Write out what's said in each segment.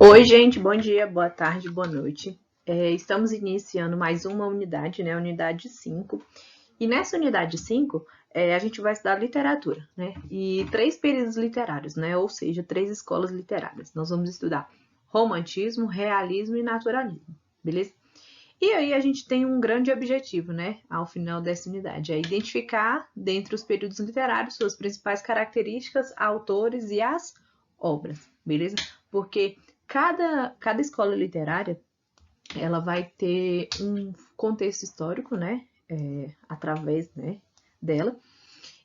Oi, gente, bom dia, boa tarde, boa noite. Estamos iniciando mais uma unidade, né? Unidade 5. E nessa unidade 5, a gente vai estudar literatura, né? E três períodos literários, né? Ou seja, três escolas literárias. Nós vamos estudar romantismo, realismo e naturalismo, beleza? E aí a gente tem um grande objetivo, né? Ao final dessa unidade, é identificar, dentre os períodos literários, suas principais características, autores e as obras, beleza? Porque cada escola literária ela vai ter um contexto histórico, né? Através, né, dela.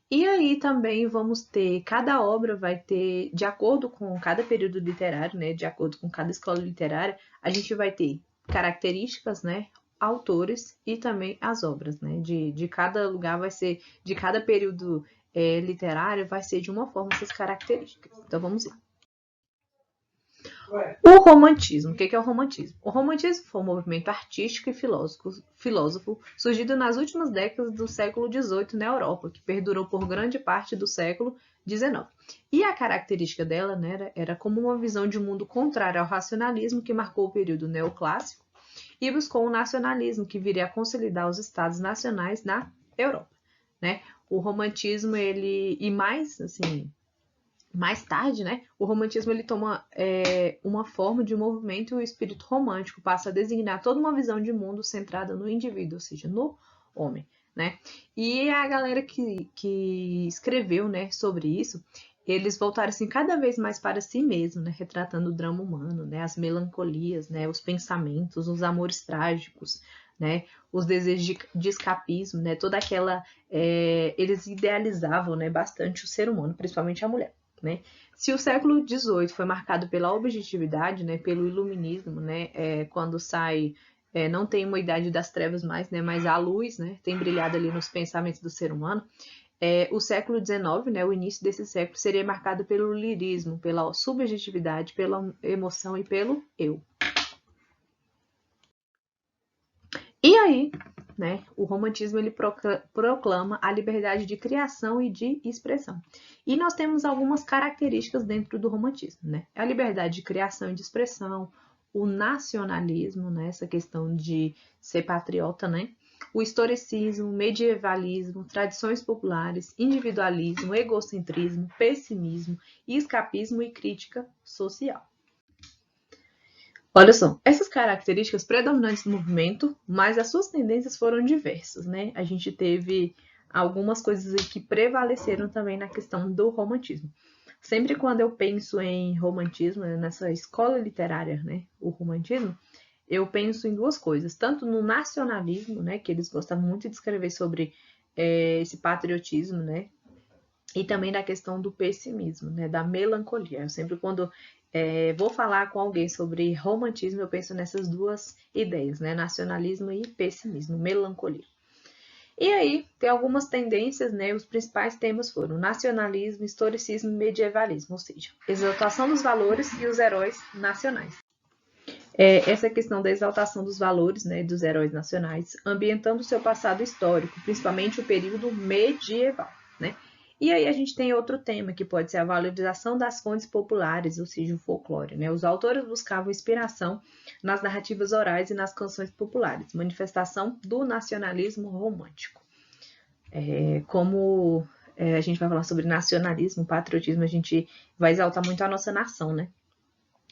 E aí também vamos ter, cada obra vai ter, de acordo com cada período literário, né? De acordo com cada escola literária, a gente vai ter características, né? Autores e também as obras, né? De cada lugar vai ser, de cada período literário vai ser de uma forma essas características. Então vamos lá. O romantismo. O que é o romantismo? O romantismo foi um movimento artístico e filósofo surgido nas últimas décadas do século XVIII na Europa, que perdurou por grande parte do século XIX. E a característica dela, né, era como uma visão de mundo contrária ao racionalismo que marcou o período neoclássico e buscou o nacionalismo que viria a consolidar os estados nacionais na Europa, né? O romantismo, ele e mais assim, mais tarde, né, o romantismo ele toma uma forma de movimento e o espírito romântico passa a designar toda uma visão de mundo centrada no indivíduo, ou seja, no homem, né? E a galera que escreveu, né, sobre isso, eles voltaram assim cada vez mais para si mesmo, né, retratando o drama humano, né, as melancolias, né, os pensamentos, os amores trágicos, né, os desejos de escapismo, né, toda aquela eles idealizavam, né, bastante o ser humano, principalmente a mulher. Né? Se o século XVIII foi marcado pela objetividade, né, pelo iluminismo, né, quando sai, não tem uma idade das trevas mais, né, mas a luz, né, tem brilhado ali nos pensamentos do ser humano. O século XIX, né, o início desse século, seria marcado pelo lirismo, pela subjetividade, pela emoção e pelo eu. E aí, né, o romantismo ele proclama a liberdade de criação e de expressão. E nós temos algumas características dentro do romantismo, né? A liberdade de criação e de expressão, o nacionalismo, né, essa questão de ser patriota, né? O historicismo, medievalismo, tradições populares, individualismo, egocentrismo, pessimismo, escapismo e crítica social. Olha só, essas características predominantes do movimento, mas as suas tendências foram diversas, né? A gente teve algumas coisas que prevaleceram também na questão do romantismo. Sempre quando eu penso em romantismo, nessa escola literária, né, o romantismo, eu penso em duas coisas, tanto no nacionalismo, né, que eles gostavam muito de escrever sobre esse patriotismo, né, e também da questão do pessimismo, né, da melancolia. Eu sempre quando vou falar com alguém sobre romantismo, eu penso nessas duas ideias, né, nacionalismo e pessimismo, melancolia. E aí, tem algumas tendências, né? Os principais temas foram nacionalismo, historicismo e medievalismo, ou seja, exaltação dos valores e os heróis nacionais. Essa questão da exaltação dos valores, né, dos heróis nacionais, ambientando o seu passado histórico, principalmente o período medieval, né? E aí a gente tem outro tema que pode ser a valorização das fontes populares, ou seja, o folclore, né? Os autores buscavam inspiração nas narrativas orais e nas canções populares, manifestação do nacionalismo romântico. Como a gente vai falar sobre nacionalismo, patriotismo, a gente vai exaltar muito a nossa nação, né?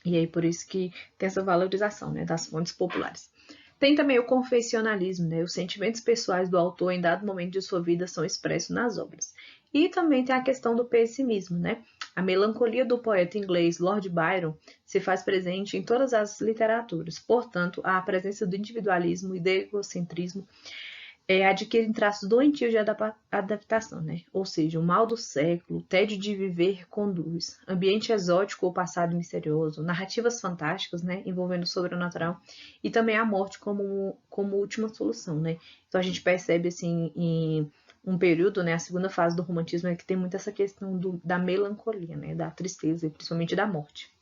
E aí por isso que tem essa valorização, né, das fontes populares. Tem também o confessionalismo, né? Os sentimentos pessoais do autor em dado momento de sua vida são expressos nas obras. E também tem a questão do pessimismo, né? A melancolia do poeta inglês Lord Byron se faz presente em todas as literaturas. Portanto, a presença do individualismo e do egocentrismo adquirem traços doentios de adaptação, né? Ou seja, o mal do século, o tédio de viver conduz, ambiente exótico ou passado misterioso, narrativas fantásticas, né? Envolvendo o sobrenatural e também a morte como última solução, né? Então a gente percebe assim em um período, né? A segunda fase do romantismo é que tem muito essa questão da melancolia, né? Da tristeza e principalmente da morte.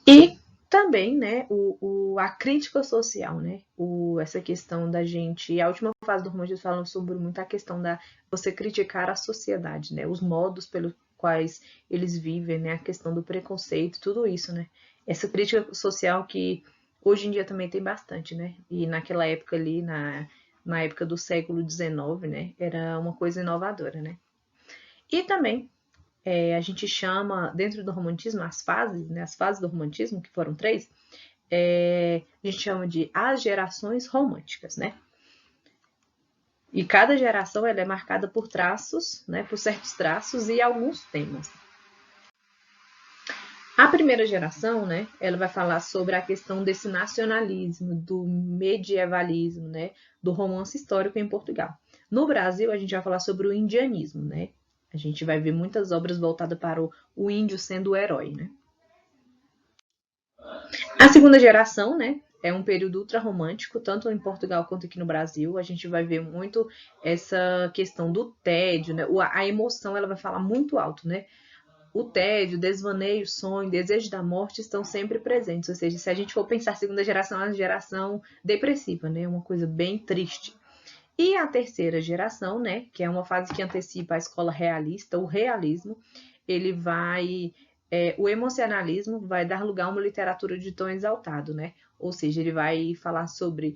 E também, né, a crítica social, né, essa questão da gente, a última fase do romantismo falando sobre muito a questão da você criticar a sociedade, né, os modos quais eles vivem, né? A questão do preconceito, tudo isso, né? Essa crítica social que hoje em dia também tem bastante, né? E naquela época ali, na época do século XIX, né? Era uma coisa inovadora, né? E também a gente chama, dentro do romantismo, as fases, né? As fases do romantismo, que foram 3, a gente chama de as gerações românticas, né? E cada geração ela é marcada por traços, né? Por certos traços e alguns temas. A primeira geração, né, ela vai falar sobre a questão desse nacionalismo, do medievalismo, né, do romance histórico em Portugal. No Brasil, a gente vai falar sobre o indianismo, né? A gente vai ver muitas obras voltadas para o índio sendo o herói, né? A segunda geração, né, é um período ultrarromântico, tanto em Portugal quanto aqui no Brasil. A gente vai ver muito essa questão do tédio, né? A emoção, ela vai falar muito alto, né? O tédio, desvaneio, sonho, desejo da morte estão sempre presentes. Ou seja, se a gente for pensar a segunda geração, é uma geração depressiva, né? Uma coisa bem triste. E a terceira geração, né? Que é uma fase que antecipa a escola realista, o realismo, ele vai... o emocionalismo vai dar lugar a uma literatura de tom exaltado, né? Ou seja, ele vai falar sobre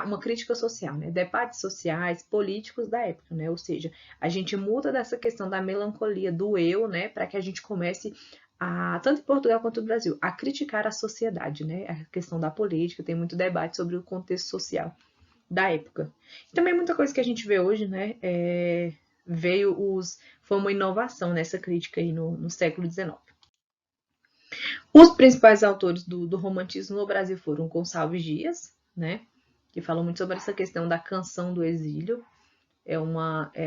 uma crítica social, né? Debates sociais, políticos da época, né? Ou seja, a gente muda dessa questão da melancolia do eu, né? Para que a gente comece tanto em Portugal quanto no Brasil, a criticar a sociedade, né? A questão da política, tem muito debate sobre o contexto social da época. E também muita coisa que a gente vê hoje, né? Foi uma inovação nessa crítica aí no século XIX. Os principais autores do romantismo no Brasil foram Gonçalves Dias, né? Que fala muito sobre essa questão da canção do exílio. É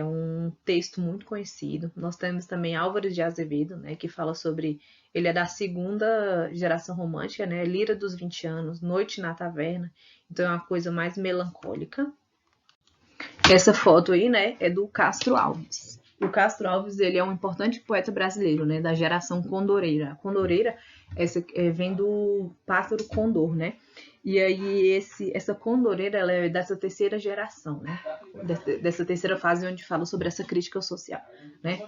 um texto muito conhecido. Nós temos também Álvares de Azevedo, né? Que fala sobre... Ele é da segunda geração romântica, né? Lira dos 20 anos, Noite na Taverna. Então é uma coisa mais melancólica. Essa foto aí, né? É do Castro Alves. O Castro Alves, ele é um importante poeta brasileiro, né? Da geração condoreira. A condoreira vem do pássaro condor, né? E aí essa condoreira, ela é dessa terceira geração, né? Dessa terceira fase onde fala sobre essa crítica social, né?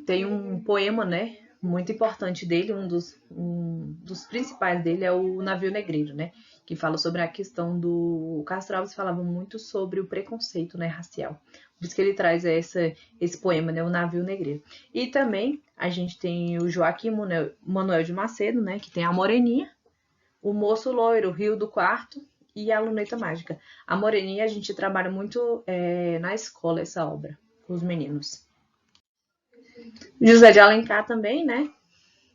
Tem um poema, né? Muito importante dele, um dos principais dele é o Navio Negreiro, né? Que fala sobre a questão do... O Castro Alves falava muito sobre o preconceito, né, racial. Por isso que ele traz esse poema, né, o Navio Negreiro. E também a gente tem o Joaquim Manuel de Macedo, né, que tem a Moreninha, o Moço Loiro, o Rio do Quarto e a Luneta Mágica. A Moreninha a gente trabalha muito na escola essa obra, com os meninos. José de Alencar também, né?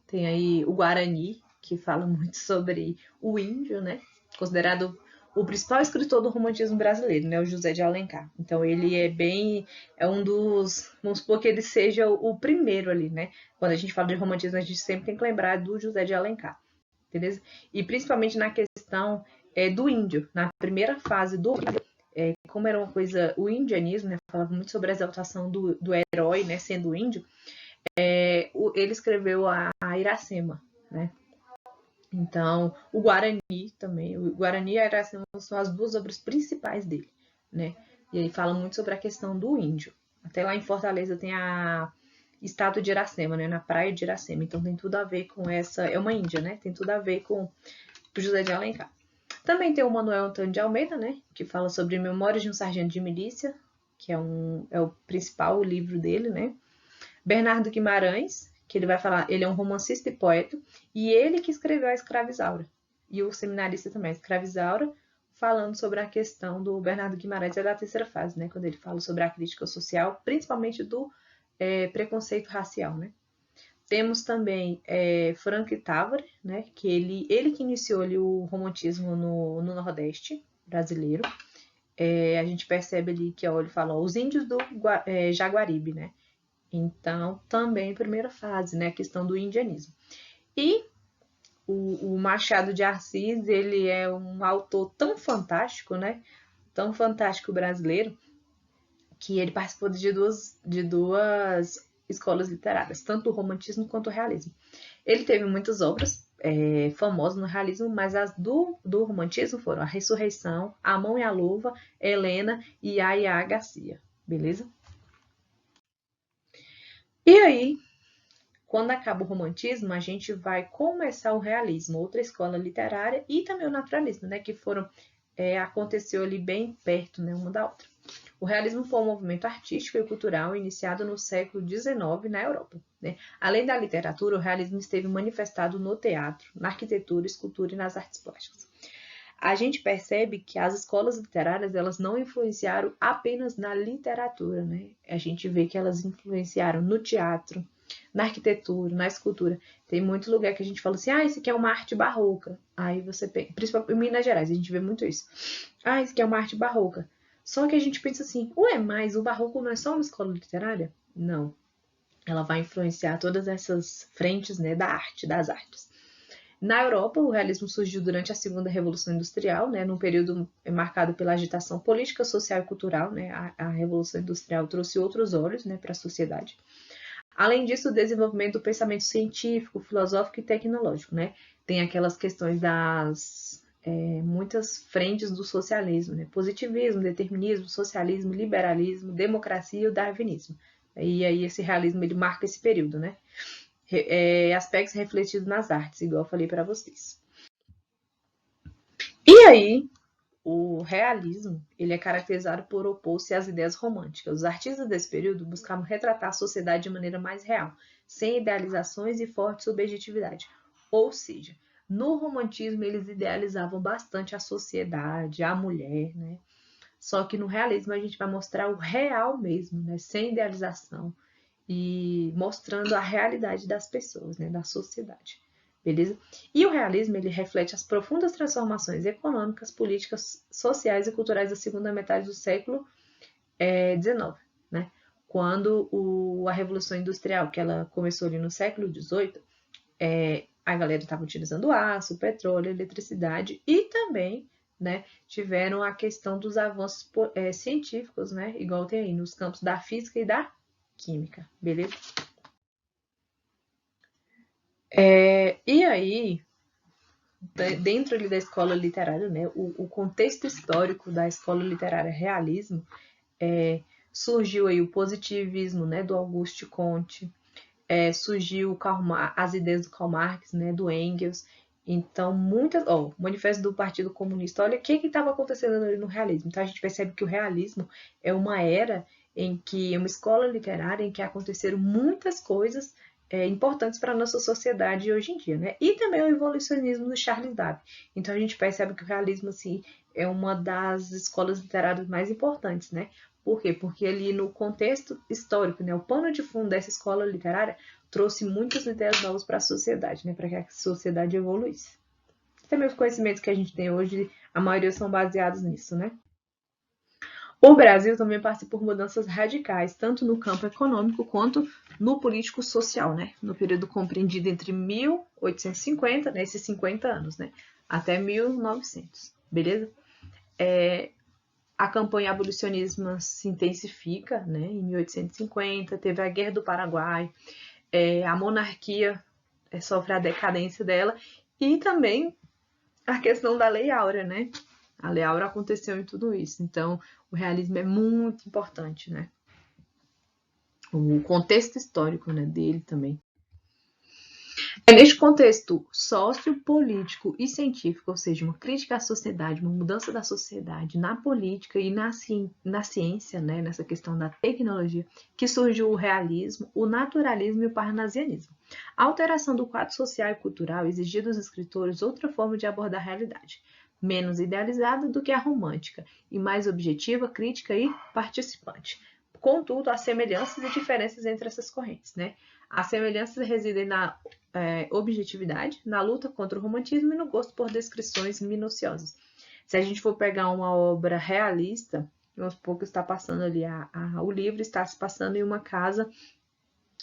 Tem aí o Guarani, que fala muito sobre o índio, né? Considerado o principal escritor do romantismo brasileiro, né? O José de Alencar. Então ele é um dos... Vamos supor que ele seja o primeiro ali, né? Quando a gente fala de romantismo, a gente sempre tem que lembrar do José de Alencar, beleza? E principalmente na questão do índio, na primeira fase do como era uma coisa... O indianismo, né? Falava muito sobre a exaltação do herói, né? Sendo índio. Ele escreveu a Iracema, né? Então, o Guarani também. O Guarani e a Iracema são as duas obras principais dele, né? E ele fala muito sobre a questão do índio. Até lá em Fortaleza tem a estátua de Iracema, né? Na praia de Iracema. Então tem tudo a ver com essa... É uma índia, né? Tem tudo a ver com o José de Alencar. Também tem o Manuel Antônio de Almeida, né? Que fala sobre Memórias de um Sargento de Milícia, que é o principal livro dele, né? Bernardo Guimarães, que ele vai falar, ele é um romancista e poeta, e ele que escreveu a Escravizaura. E o seminarista também, a Escravizaura, falando sobre a questão do Bernardo Guimarães, é da terceira fase, né? Quando ele fala sobre a crítica social, principalmente do preconceito racial, né? Temos também Frank Tavare, né? Que ele que iniciou ali o romantismo no Nordeste brasileiro. A gente percebe ali que ele fala os índios do Jaguaribe, né? Então, também primeira fase, né? A questão do indianismo. E o Machado de Assis, ele é um autor tão fantástico, né? Tão fantástico brasileiro, que ele participou de duas escolas literárias, tanto o romantismo quanto o realismo. Ele teve muitas obras famosas no realismo, mas as do romantismo foram A Ressurreição, A Mão e a Luva, Helena e Yaya Garcia, beleza? E aí, quando acaba o romantismo, a gente vai começar o realismo, outra escola literária, e também o naturalismo, né, que aconteceu ali bem perto, né, uma da outra. O realismo foi um movimento artístico e cultural iniciado no século XIX na Europa, né? Além da literatura, o realismo esteve manifestado no teatro, na arquitetura, escultura e nas artes plásticas. A gente percebe que as escolas literárias elas não influenciaram apenas na literatura, né? A gente vê que elas influenciaram no teatro, na arquitetura, na escultura. Tem muito lugar que a gente fala assim, isso aqui é uma arte barroca. Aí você pensa, principalmente em Minas Gerais, a gente vê muito isso. Isso aqui é uma arte barroca. Só que a gente pensa assim, mas o barroco não é só uma escola literária? Não. Ela vai influenciar todas essas frentes, né, da arte, das artes. Na Europa, o realismo surgiu durante a Segunda Revolução Industrial, né, num período marcado pela agitação política, social e cultural. Né, a Revolução Industrial trouxe outros olhos, né, para a sociedade. Além disso, o desenvolvimento do pensamento científico, filosófico e tecnológico. Né, tem aquelas questões das muitas frentes do socialismo, né, positivismo, determinismo, socialismo, liberalismo, democracia e o darwinismo. E aí esse realismo ele marca esse período, né? Aspectos refletidos nas artes, igual eu falei para vocês. E aí, o realismo ele é caracterizado por opor-se às ideias românticas. Os artistas desse período buscavam retratar a sociedade de maneira mais real, sem idealizações e forte subjetividade. Ou seja, no romantismo eles idealizavam bastante a sociedade, a mulher, né? Só que no realismo a gente vai mostrar o real mesmo, né? Sem idealização e mostrando a realidade das pessoas, né? Da sociedade. Beleza? E o realismo ele reflete as profundas transformações econômicas, políticas, sociais e culturais da segunda metade do século XIX, né? Quando a Revolução Industrial, que ela começou ali no século XVIII, a galera estava utilizando aço, petróleo, eletricidade e também, né, tiveram a questão dos avanços científicos, né, igual tem aí nos campos da física e da química, beleza? E aí, dentro ali da escola literária, né, o contexto histórico da escola literária realismo, surgiu aí o positivismo, né, do Auguste Comte, surgiu as ideias do Karl Marx, né, do Engels. Então, o Manifesto do Partido Comunista. Olha o que estava acontecendo ali no realismo. Então, a gente percebe que o realismo é uma era em que é uma escola literária em que aconteceram muitas coisas importantes para a nossa sociedade hoje em dia, né? E também o evolucionismo do Charles Darwin. Então, a gente percebe que o realismo assim, é uma das escolas literárias mais importantes, né? Por quê? Porque ali no contexto histórico, né, o pano de fundo dessa escola literária trouxe muitas ideias novas para a sociedade, né, para que a sociedade evoluísse. Também os conhecimentos que a gente tem hoje, a maioria são baseados nisso, né? O Brasil também passa por mudanças radicais, tanto no campo econômico quanto no político social, né? No período compreendido entre 1850, né, esses 50 anos, né, até 1900, beleza? A campanha abolicionista se intensifica, né, em 1850, teve a Guerra do Paraguai, a monarquia sofre a decadência dela e também a questão da Lei Áurea, né? A Lei Áurea aconteceu em tudo isso, então o realismo é muito importante, né? O contexto histórico, né, dele também. Neste contexto sociopolítico e científico, ou seja, uma crítica à sociedade, uma mudança da sociedade na política e na ciência, né, nessa questão da tecnologia, que surgiu o realismo, o naturalismo e o parnasianismo. A alteração do quadro social e cultural exigia dos escritores outra forma de abordar a realidade, menos idealizada do que a romântica, e mais objetiva, crítica e participante. Contudo, há semelhanças e diferenças entre essas correntes, né? As semelhanças residem na objetividade, na luta contra o romantismo e no gosto por descrições minuciosas. Se a gente for pegar uma obra realista, vamos supor que está passando ali, o livro está se passando em uma casa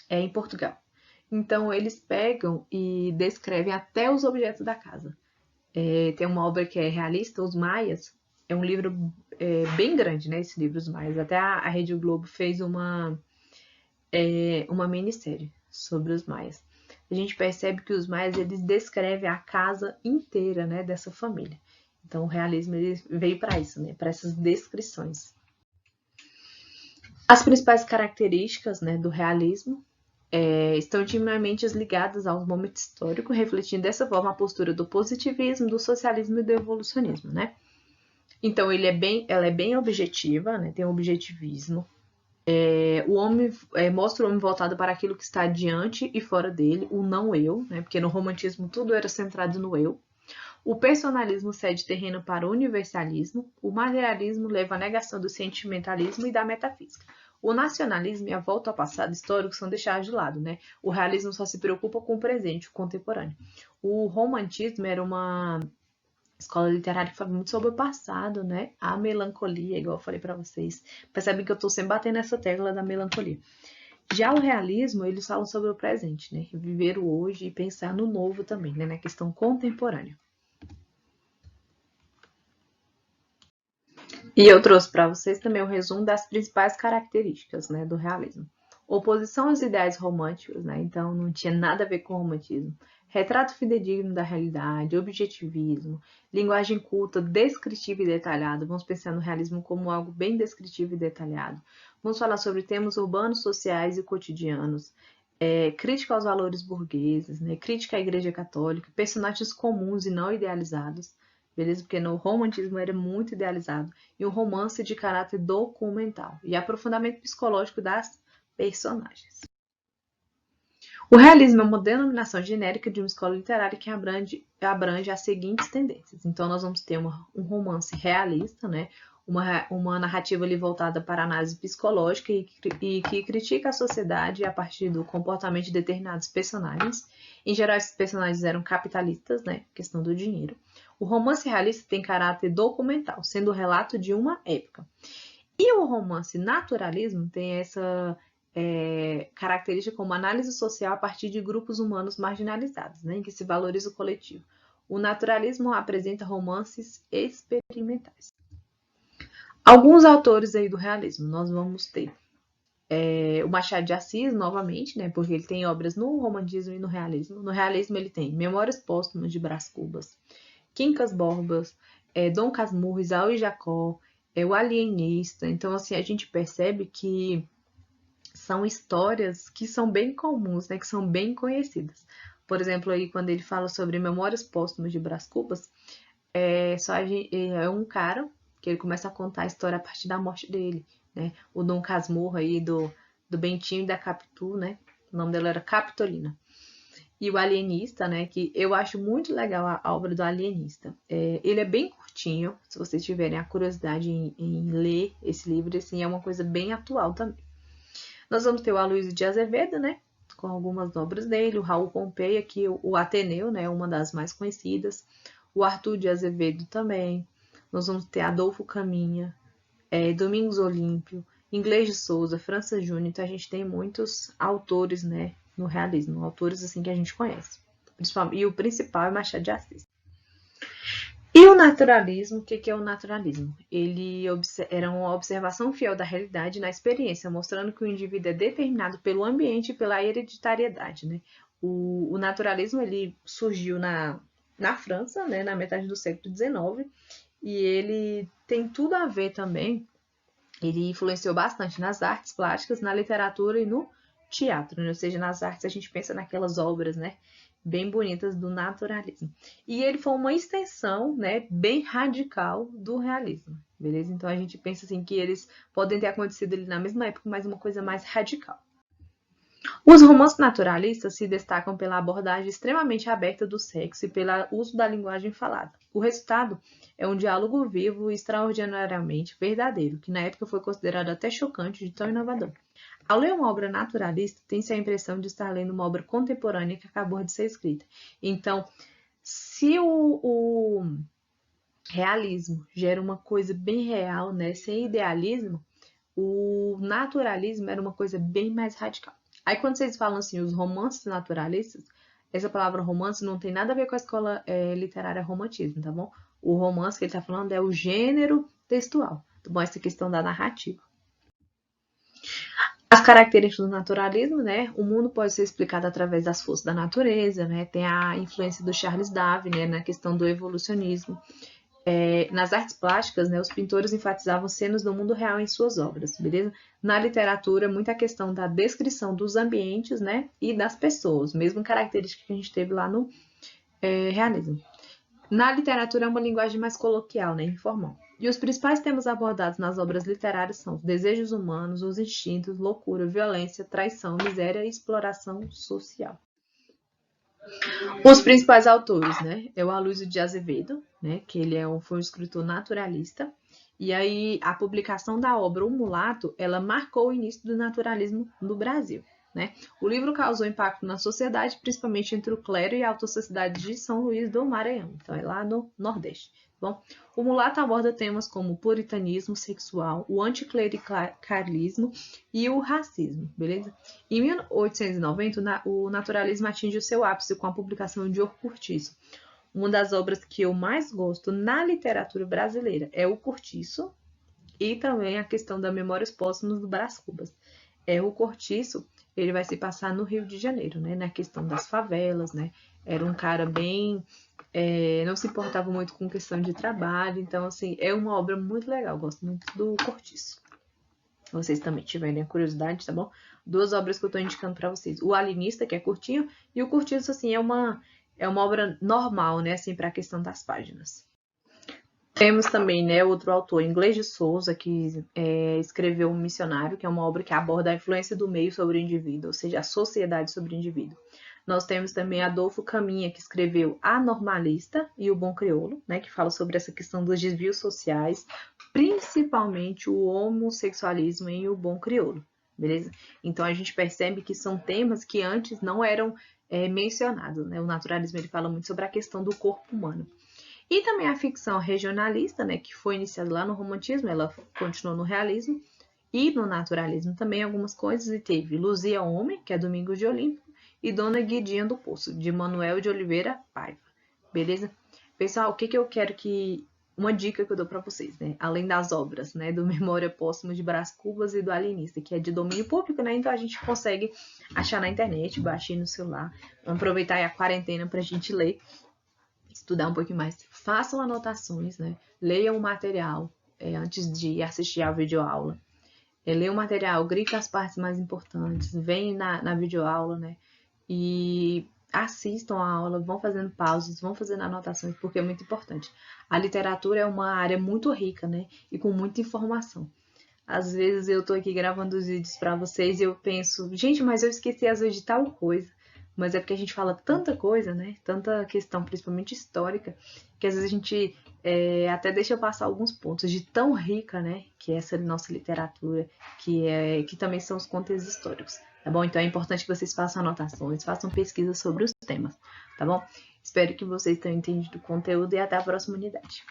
em Portugal. Então, eles pegam e descrevem até os objetos da casa. Tem uma obra que é realista, Os Maias, é um livro bem grande, né, esse livro, Os Maias. Até a Rede Globo fez uma minissérie sobre os maias. A gente percebe que os maias eles descrevem a casa inteira, né, dessa família. Então o realismo ele veio para isso, né, para essas descrições. As principais características, né, do realismo estão intimamente ligadas aos momentos históricos, refletindo dessa forma a postura do positivismo, do socialismo e do evolucionismo, né? Então, ela é bem objetiva, né? Tem um objetivismo. O homem mostra o homem voltado para aquilo que está diante e fora dele, o não eu, né? Porque no romantismo tudo era centrado no eu. O personalismo cede terreno para o universalismo, o materialismo leva à negação do sentimentalismo e da metafísica. O nacionalismo e a volta ao passado histórico são deixados de lado, né? O realismo só se preocupa com o presente, o contemporâneo. O romantismo era uma escola literária que fala muito sobre o passado, né? A melancolia, igual eu falei para vocês. Percebem que eu estou sempre batendo nessa tecla da melancolia. Já o realismo, eles falam sobre o presente, né? Viver o hoje e pensar no novo também, né? Na questão contemporânea. E eu trouxe para vocês também o resumo das principais características, né, do realismo. Oposição aos ideais românticos, né, então não tinha nada a ver com o romantismo. Retrato fidedigno da realidade, objetivismo, linguagem culta, descritiva e detalhada. Vamos pensar no realismo como algo bem descritivo e detalhado. Vamos falar sobre temas urbanos, sociais e cotidianos. Crítica aos valores burgueses, né, crítica à Igreja Católica, personagens comuns e não idealizados. Beleza? Porque no romantismo era muito idealizado. E um romance de caráter documental. E aprofundamento psicológico das personagens. O realismo é uma denominação genérica de uma escola literária que abrange as seguintes tendências. Então, nós vamos ter um romance realista, né? Uma narrativa ali voltada para a análise psicológica e que critica a sociedade a partir do comportamento de determinados personagens. Em geral, esses personagens eram capitalistas, né? Questão do dinheiro. O romance realista tem caráter documental, sendo o relato de uma época. E o romance naturalismo tem essa característica como análise social a partir de grupos humanos marginalizados, né, em que se valoriza o coletivo. O naturalismo apresenta romances experimentais. Alguns autores aí do realismo, nós vamos ter o Machado de Assis, novamente, né, porque ele tem obras no romantismo e no realismo. No realismo ele tem Memórias Póstumas de Brás Cubas, Quincas Borbas, Dom Casmurro, Isaú e Jacó, o Alienista. Então, assim, a gente percebe que são histórias que são bem comuns, né, que são bem conhecidas. Por exemplo, aí quando ele fala sobre Memórias Póstumas de Brás Cubas, é um cara que ele começa a contar a história a partir da morte dele, né? O Dom Casmurro aí do Bentinho e da Capitu, né? O nome dela era Capitolina. E o Alienista, né? Que eu acho muito legal a obra do Alienista. Ele é bem curtinho, se vocês tiverem a curiosidade em ler esse livro, assim, é uma coisa bem atual também. Nós vamos ter o Aloysio de Azevedo, né? Com algumas obras dele, o Raul Pompeia, aqui o Ateneu, né? Uma das mais conhecidas. O Arthur de Azevedo também. Nós vamos ter Adolfo Caminha, Domingos Olímpio, Inglês de Souza, França Júnior. Então, a gente tem muitos autores, né, no realismo, autores assim que a gente conhece. E o principal é Machado de Assis. E o naturalismo, o que é o naturalismo? Ele era uma observação fiel da realidade na experiência, mostrando que o indivíduo é determinado pelo ambiente e pela hereditariedade, né? O naturalismo ele surgiu na França, né, na metade do século XIX, e ele tem tudo a ver também, ele influenciou bastante nas artes plásticas, na literatura e no teatro, né? Ou seja, nas artes a gente pensa naquelas obras, né, bem bonitas do naturalismo. E ele foi uma extensão, né, bem radical do realismo, beleza? Então a gente pensa assim que eles podem ter acontecido ali na mesma época, mas uma coisa mais radical. Os romances naturalistas se destacam pela abordagem extremamente aberta do sexo e pelo uso da linguagem falada. O resultado é um diálogo vivo e extraordinariamente verdadeiro, que na época foi considerado até chocante de tão inovador. Ao ler uma obra naturalista, tem-se a impressão de estar lendo uma obra contemporânea que acabou de ser escrita. Então, se o realismo gera uma coisa bem real, né, sem idealismo, o naturalismo era uma coisa bem mais radical. Aí quando vocês falam assim, os romances naturalistas, essa palavra romance não tem nada a ver com a escola literária romantismo, tá bom? O romance que ele está falando é o gênero textual, tá bom? Essa questão da narrativa. As características do naturalismo, né? O mundo pode ser explicado através das forças da natureza, né? Tem a influência do Charles Darwin, né? Na questão do evolucionismo. Nas artes plásticas, né, os pintores enfatizavam cenas do mundo real em suas obras, beleza? Na literatura, muita questão da descrição dos ambientes, né, e das pessoas, mesmo característica que a gente teve lá no realismo. Na literatura é uma linguagem mais coloquial, né, informal. E os principais temas abordados nas obras literárias são os desejos humanos, os instintos, loucura, violência, traição, miséria e exploração social. Os principais autores, né, é o Aloysio de Azevedo, né, que ele foi um escritor naturalista, e aí a publicação da obra O Mulato, ela marcou o início do naturalismo no Brasil, né? O livro causou impacto na sociedade, principalmente entre o clero e a alta sociedade de São Luís do Maranhão, então é lá no Nordeste. Bom, o Mulato aborda temas como o puritanismo sexual, o anticlericalismo e o racismo, beleza? Em 1890, o naturalismo atinge o seu ápice com a publicação de O Cortiço. Uma das obras que eu mais gosto na literatura brasileira é O Cortiço e também a questão da Memórias Póstumas do Brás Cubas. O Cortiço, ele vai se passar no Rio de Janeiro, né? Na questão das favelas, né? Era um cara bem... não se importava muito com questão de trabalho, então, assim, é uma obra muito legal, gosto muito do Cortiço. Se vocês também tiverem curiosidade, tá bom? Duas obras que eu tô indicando para vocês. O Alienista, que é curtinho, e o Cortiço, assim, é uma obra normal, né, assim, para a questão das páginas. Temos também, né, outro autor, Inglês de Souza, que escreveu O Missionário, que é uma obra que aborda a influência do meio sobre o indivíduo, ou seja, a sociedade sobre o indivíduo. Nós temos também Adolfo Caminha, que escreveu A Normalista e o Bom Crioulo, né, que fala sobre essa questão dos desvios sociais, principalmente o homossexualismo em O Bom Crioulo, beleza? Então a gente percebe que são temas que antes não eram mencionados, né? O naturalismo ele fala muito sobre a questão do corpo humano. E também a ficção regionalista, né, que foi iniciada lá no romantismo, ela continuou no realismo e no naturalismo também algumas coisas, e teve Luzia Homem, que é Domingos de Olimpo, e Dona Guidinha do Poço, de Manuel de Oliveira Paiva, beleza? Pessoal, o que eu quero que... Uma dica que eu dou para vocês, né? Além das obras, né, do Memória Póstuma de Brás Cubas e do Alienista, que é de domínio público, né? Então a gente consegue achar na internet, baixar no celular. Vamos aproveitar aí a quarentena para a gente ler, estudar um pouquinho mais. Façam anotações, né? Leiam o material antes de assistir a videoaula. Leiam o material, grita as partes mais importantes, vem na videoaula, né? E assistam a aula, vão fazendo pausas, vão fazendo anotações, porque é muito importante. A literatura é uma área muito rica, né? E com muita informação. Às vezes eu tô aqui gravando os vídeos para vocês e eu penso, gente, mas eu esqueci às vezes de tal coisa. Mas é porque a gente fala tanta coisa, né? Tanta questão, principalmente histórica, que às vezes a gente até deixa passar alguns pontos de tão rica, né? Que é essa nossa literatura, que também são os conteúdos históricos, tá bom? Então é importante que vocês façam anotações, façam pesquisas sobre os temas, tá bom? Espero que vocês tenham entendido o conteúdo e até a próxima unidade.